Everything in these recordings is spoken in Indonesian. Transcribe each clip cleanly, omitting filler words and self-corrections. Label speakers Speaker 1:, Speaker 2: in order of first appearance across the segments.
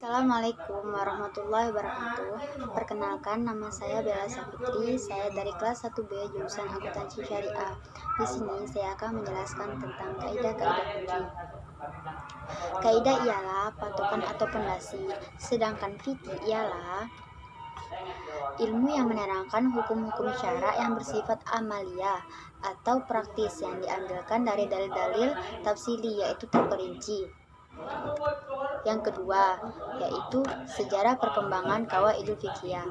Speaker 1: Assalamualaikum warahmatullahi wabarakatuh. Perkenalkan, nama saya Bella Safitri. Saya dari kelas 1B jurusan Akuntansi Syariah. Di sini saya akan menjelaskan tentang kaidah-kaidah fikih. Kaidah ialah patokan atau pondasi, sedangkan fikih ialah ilmu yang menerangkan hukum-hukum syara yang bersifat amaliyah atau praktis yang diambilkan dari dalil-dalil tafsili, yaitu terperinci. Yang kedua, yaitu sejarah perkembangan qawaidul fiqhiyah.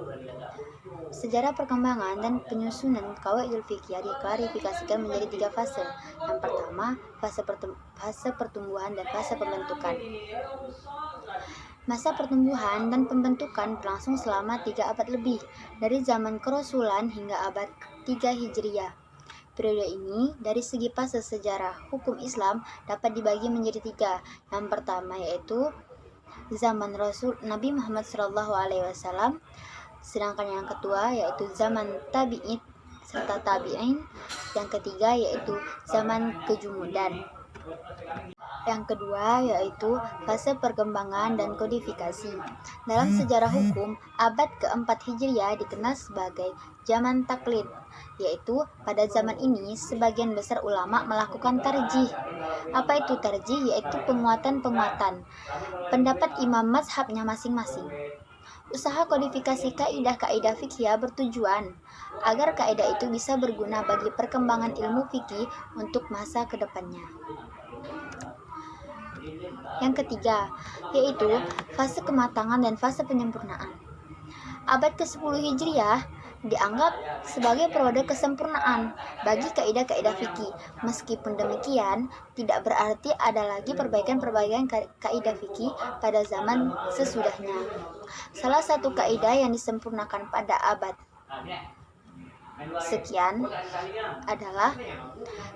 Speaker 1: Sejarah perkembangan dan penyusunan qawaidul fiqhiyah diklarifikasikan menjadi 3 fase. Yang pertama, fase pertumbuhan dan fase pembentukan. Masa pertumbuhan dan pembentukan berlangsung selama 3 abad lebih, dari zaman kerasulan hingga abad 3 Hijriah. Periode ini dari segi fase sejarah hukum Islam dapat dibagi menjadi 3. Yang pertama yaitu zaman Rasul Nabi Muhammad SAW, sedangkan yang kedua yaitu zaman tabi'in serta tabi'in, yang ketiga yaitu zaman kejumudan. Yang kedua yaitu fase perkembangan dan kodifikasi. Dalam sejarah hukum, abad keempat Hijriah dikenal sebagai zaman taklid, yaitu pada zaman ini sebagian besar ulama melakukan tarjih. Apa itu tarjih? Yaitu penguatan-penguatan pendapat imam mazhabnya masing-masing. Usaha kodifikasi kaidah-kaidah fikih bertujuan agar kaidah itu bisa berguna bagi perkembangan ilmu fikih untuk masa kedepannya. Yang ketiga, yaitu fase kematangan dan fase penyempurnaan. Abad ke-10 Hijriah dianggap sebagai periode kesempurnaan bagi kaidah-kaidah fikih. Meskipun demikian, tidak berarti ada lagi perbaikan-perbaikan kaidah fikih pada zaman sesudahnya. Salah satu kaidah yang disempurnakan pada abad sekian adalah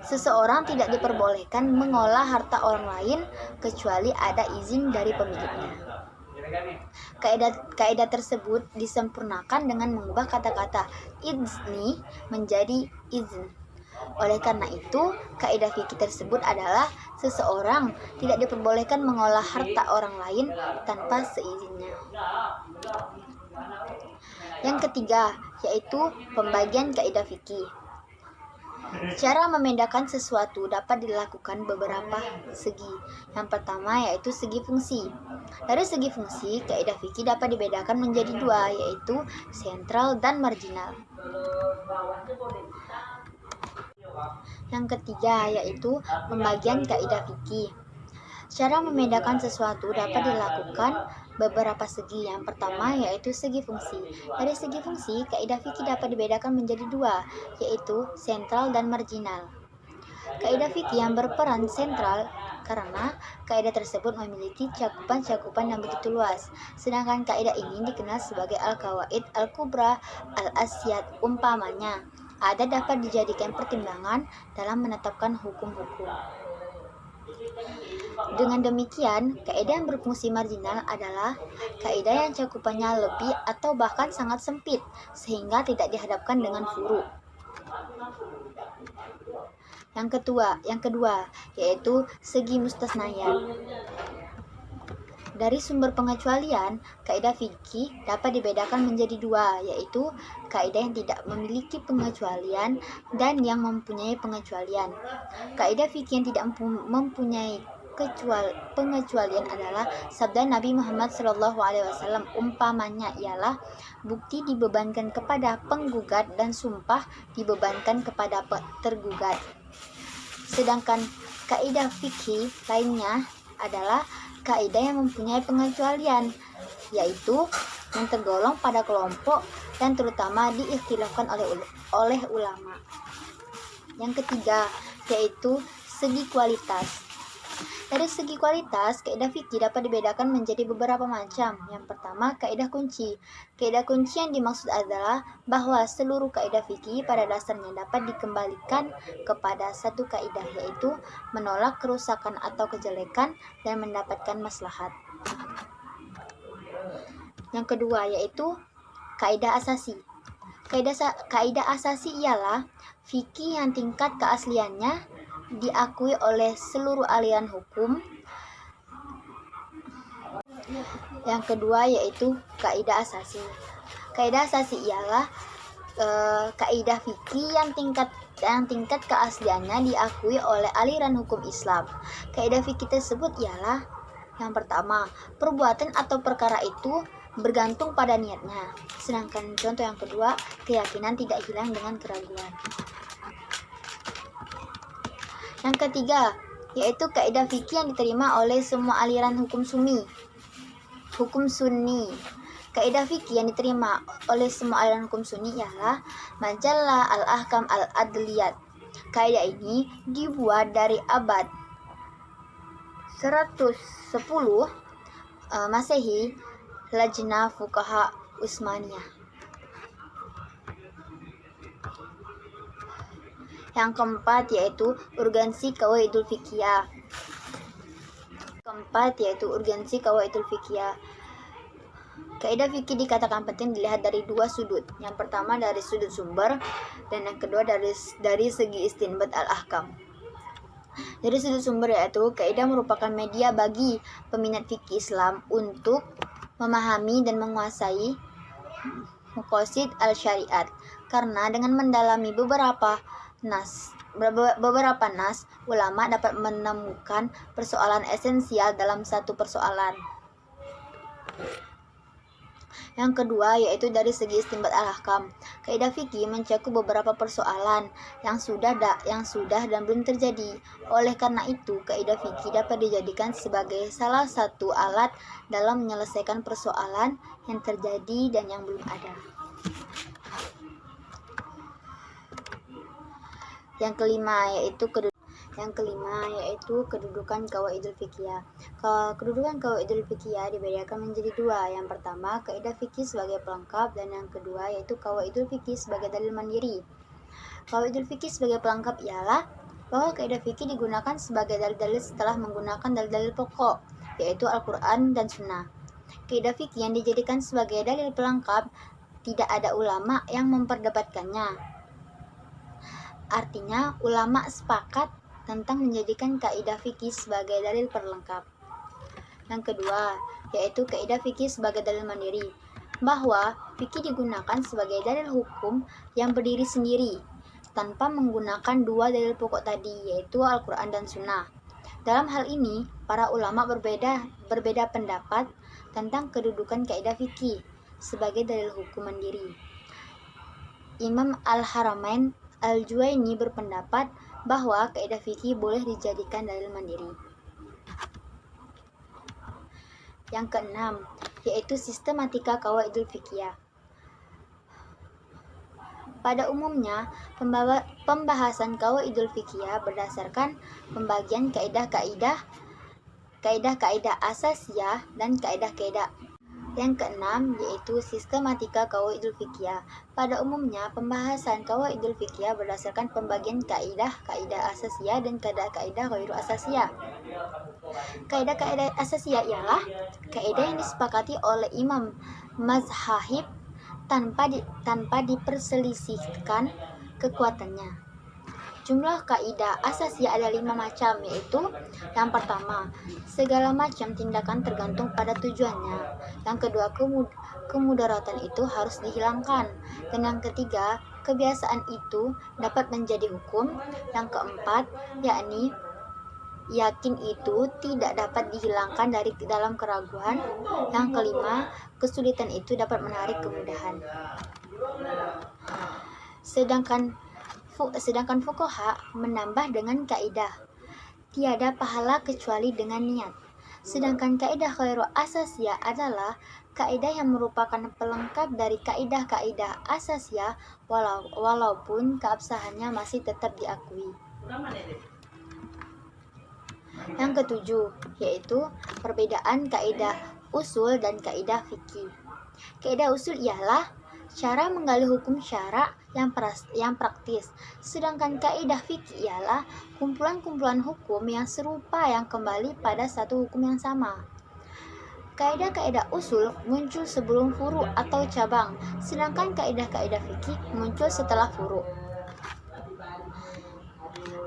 Speaker 1: seseorang tidak diperbolehkan mengolah harta orang lain kecuali ada izin dari pemiliknya. Kaidah tersebut disempurnakan dengan mengubah kata-kata izni menjadi izn. Oleh karena itu, kaidah fikih tersebut adalah seseorang tidak diperbolehkan mengolah harta orang lain tanpa seizinnya. Yang ketiga, yaitu pembagian kaidah fikih. Cara membedakan sesuatu dapat dilakukan beberapa segi. Yang pertama yaitu segi fungsi. Dari segi fungsi, kaidah fikih dapat dibedakan menjadi 2, yaitu sentral dan marginal. Yang ketiga yaitu pembagian kaidah fikih. Cara membedakan sesuatu dapat dilakukan beberapa segi. Yang pertama yaitu segi fungsi. Dari segi fungsi, kaidah fikih dapat dibedakan menjadi 2, yaitu sentral dan marginal. Kaidah fikih yang berperan sentral karena kaidah tersebut memiliki cakupan-cakupan yang begitu luas. Sedangkan kaidah ini dikenal sebagai al-qawaid al-kubra al-asyad. Umpamanya, ada dapat dijadikan pertimbangan dalam menetapkan hukum-hukum. Dengan demikian, kaidah yang berfungsi marginal adalah kaidah yang cakupannya lebih atau bahkan sangat sempit sehingga tidak dihadapkan dengan furu. Yang kedua yaitu segi mustasnayat. Dari sumber pengecualian, kaidah fikih dapat dibedakan menjadi 2, yaitu kaidah yang tidak memiliki pengecualian dan yang mempunyai pengecualian. Kaidah fikih yang tidak mempunyai pengecualian adalah sabda Nabi Muhammad SAW. Umpamanya ialah bukti dibebankan kepada penggugat dan sumpah dibebankan kepada tergugat. Sedangkan kaidah fikih lainnya adalah kaidah yang mempunyai pengecualian, yaitu yang tergolong pada kelompok dan terutama diikhtilafkan oleh ulama. Yang ketiga yaitu segi kualitas. Dari segi kualitas, kaidah fikih dapat dibedakan menjadi beberapa macam. Yang pertama, kaidah kunci. Kaidah kunci yang dimaksud adalah bahwa seluruh kaidah fikih pada dasarnya dapat dikembalikan kepada satu kaidah, yaitu menolak kerusakan atau kejelekan dan mendapatkan maslahat. Yang kedua yaitu kaidah asasi. Kaidah asasi ialah fikih yang tingkat keasliannya diakui oleh seluruh aliran hukum Yang kedua yaitu kaidah asasi. Kaidah asasi ialah kaidah fikih yang tingkat keasliannya diakui oleh aliran hukum Islam. Kaidah fikih tersebut ialah yang pertama, perbuatan atau perkara itu bergantung pada niatnya. Sedangkan contoh yang kedua, keyakinan tidak hilang dengan keraguan. Yang ketiga, yaitu kaidah fikih yang diterima oleh semua aliran hukum Sunni. Kaidah fikih yang diterima oleh semua aliran hukum Sunni ialah Majallah Al-Ahkam Al-Adliyat. Kaidah ini dibuat dari abad 110 Masehi, Lajnah Fuqaha Utsmaniyah. Yang keempat yaitu urgensi qawaidul fiqhiyah. Kaidah fikih dikatakan penting dilihat dari dua sudut. Yang pertama dari sudut sumber dan yang kedua dari segi istinbat al-ahkam. Dari sudut sumber yaitu kaidah merupakan media bagi peminat fikih Islam untuk memahami dan menguasai maqasid al-syariat, karena dengan mendalami beberapa nas, ulama dapat menemukan persoalan esensial dalam satu persoalan. Yang kedua yaitu dari segi istinbat al-ahkam. Kaidah fikih mencakup beberapa persoalan yang sudah dan belum terjadi. Oleh karena itu, kaidah fikih dapat dijadikan sebagai salah satu alat dalam menyelesaikan persoalan yang terjadi dan yang belum ada. Yang kelima yaitu kedudukan qawaidul fiqhiyah. Kedudukan qawaidul fiqhiyah dibedakan menjadi dua. Yang pertama, kaidah fikih sebagai pelengkap, dan yang kedua yaitu qawaidul fikih sebagai dalil mandiri. Qawaidul fikih sebagai pelengkap ialah bahwa kaidah fikih digunakan sebagai dalil-dalil setelah menggunakan dalil-dalil pokok, yaitu Al-Qur'an dan Sunnah. Kaidah fikih yang dijadikan sebagai dalil pelengkap tidak ada ulama yang memperdebatkannya. Artinya, ulama sepakat tentang menjadikan kaidah fikih sebagai dalil pelengkap. Yang kedua, yaitu kaidah fikih sebagai dalil mandiri, bahwa fikih digunakan sebagai dalil hukum yang berdiri sendiri, tanpa menggunakan dua dalil pokok tadi, yaitu Al-Quran dan Sunnah. Dalam hal ini, para ulama berbeda pendapat tentang kedudukan kaidah fikih sebagai dalil hukum mandiri. Imam Al-Haramain Al-Juwaini berpendapat bahwa kaidah fikih boleh dijadikan dalil mandiri. Yang keenam, yaitu sistematika qawaidul fiqhiyah. Pada umumnya, pembahasan qawaidul fiqhiyah berdasarkan pembagian kaidah-kaidah asasiyah dan kaidah-kaidah. Yang keenam yaitu sistematika qawaidul fiqhiyah. Pada umumnya, pembahasan qawaidul fiqhiyah berdasarkan pembagian kaidah-kaidah asasiyah dan kaidah-kaidah ghairu asasiyah. Kaidah-kaidah asasiyah ialah kaidah yang disepakati oleh imam mazhab tanpa diperselisihkan kekuatannya. Jumlah kaidah asasiyah ada 5 macam, yaitu yang pertama, segala macam tindakan tergantung pada tujuannya. Yang kedua, kemudaratan itu harus dihilangkan. Dan yang ketiga, kebiasaan itu dapat menjadi hukum. Yang keempat, yakni yakin itu tidak dapat dihilangkan dari dalam keraguan. Yang kelima, kesulitan itu dapat menarik kemudahan. Sedangkan fuqaha menambah dengan kaidah tiada pahala kecuali dengan niat. Sedangkan kaidah ghairu asasiyah adalah kaidah yang merupakan pelengkap dari kaidah-kaidah asasiyah walaupun keabsahannya masih tetap diakui. Yang ketujuh yaitu perbedaan kaidah usul dan kaidah fikih. Kaidah usul ialah cara menggali hukum syara yang praktis, sedangkan kaidah fikih ialah kumpulan-kumpulan hukum yang serupa yang kembali pada satu hukum yang sama. Kaidah-kaidah usul muncul sebelum furu atau cabang, sedangkan kaidah-kaidah fikih muncul setelah furu.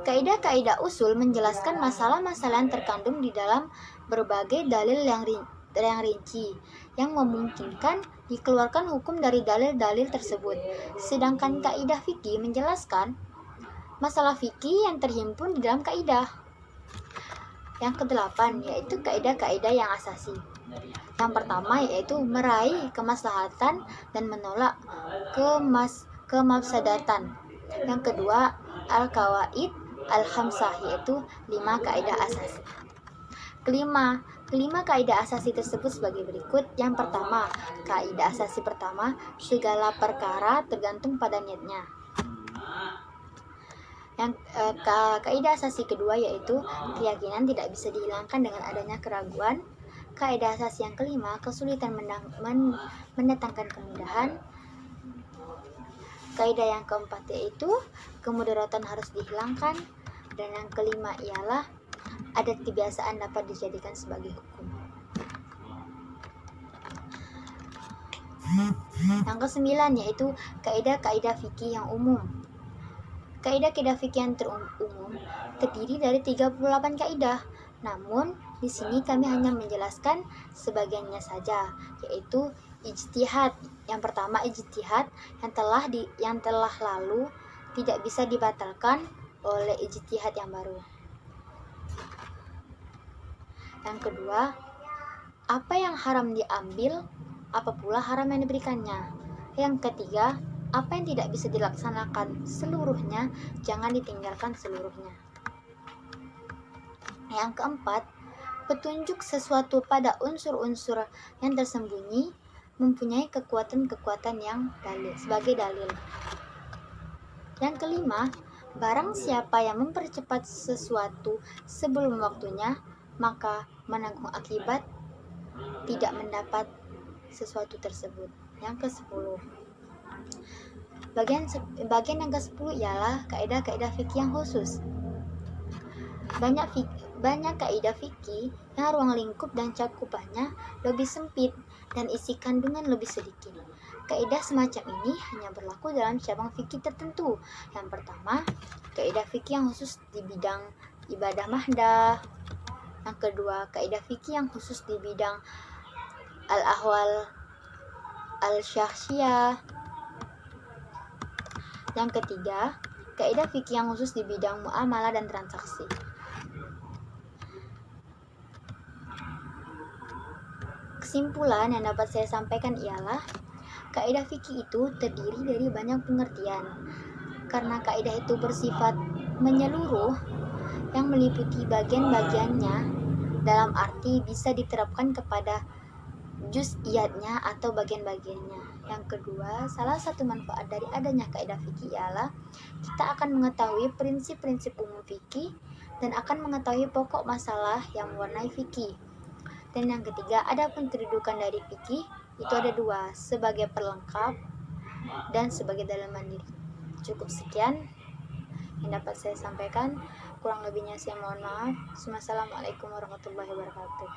Speaker 1: Kaidah-kaidah usul menjelaskan masalah-masalah yang terkandung di dalam berbagai dalil yang rinci yang memungkinkan dikeluarkan hukum dari dalil-dalil tersebut. Sedangkan kaidah fikih menjelaskan masalah fikih yang terhimpun di dalam kaidah. Yang kedelapan yaitu kaidah-kaidah yang asasi. Yang pertama yaitu meraih kemaslahatan dan menolak kemafsadatan. Yang kedua al-qawaid al-khamsah yaitu 5 kaidah asasi. Kelima kaidah asasi tersebut sebagai berikut. Yang pertama, kaidah asasi pertama, segala perkara tergantung pada niatnya. Yang kaidah asasi kedua yaitu keyakinan tidak bisa dihilangkan dengan adanya keraguan. Kaidah asasi yang kelima, kesulitan mendatangkan kemudahan. Kaidah yang keempat yaitu kemudaratan harus dihilangkan. Dan yang kelima ialah adat kebiasaan dapat dijadikan sebagai hukum. Yang kesembilan yaitu kaidah-kaidah fikih yang umum. Kaidah-kaidah fikih yang umum terdiri dari 38 kaidah. Namun di sini kami hanya menjelaskan sebagiannya saja, yaitu ijtihad. Yang pertama ijtihad yang telah lalu tidak bisa dibatalkan oleh ijtihad yang baru. Yang kedua, apa yang haram diambil, apa pula haram yang diberikannya. Yang ketiga, apa yang tidak bisa dilaksanakan seluruhnya, jangan ditinggalkan seluruhnya. Yang keempat, petunjuk sesuatu pada unsur-unsur yang tersembunyi mempunyai kekuatan-kekuatan yang sebagai dalil. Yang kelima, barang siapa yang mempercepat sesuatu sebelum waktunya, maka menanggung akibat tidak mendapat sesuatu tersebut. Yang ke-10, bagian yang ke-10 ialah kaidah-kaidah fikih yang khusus. Banyak kaidah fikih yang ruang lingkup dan cakupannya lebih sempit dan isi kandungan lebih sedikit. Kaidah semacam ini hanya berlaku dalam cabang fikih tertentu. Yang pertama, kaidah fikih yang khusus di bidang ibadah mahdah. Yang kedua, kaidah fikih yang khusus di bidang al-ahwal al-syakhsiyah. Yang ketiga, kaidah fikih yang khusus di bidang muamalah dan transaksi. Kesimpulan yang dapat saya sampaikan ialah kaidah fikih itu terdiri dari banyak pengertian. Karena kaidah itu bersifat menyeluruh yang meliputi bagian-bagiannya, dalam arti bisa diterapkan kepada juz'iyatnya atau bagian-bagiannya. Yang kedua, salah satu manfaat dari adanya kaidah fikih ialah kita akan mengetahui prinsip-prinsip umum fikih dan akan mengetahui pokok masalah yang mewarnai fikih. Dan yang ketiga, adapun kedudukan dari fikih itu ada dua, sebagai pelengkap dan sebagai dalil mandiri. Cukup sekian yang dapat saya sampaikan. Kurang lebihnya saya mohon maaf. Wassalamualaikum warahmatullahi wabarakatuh.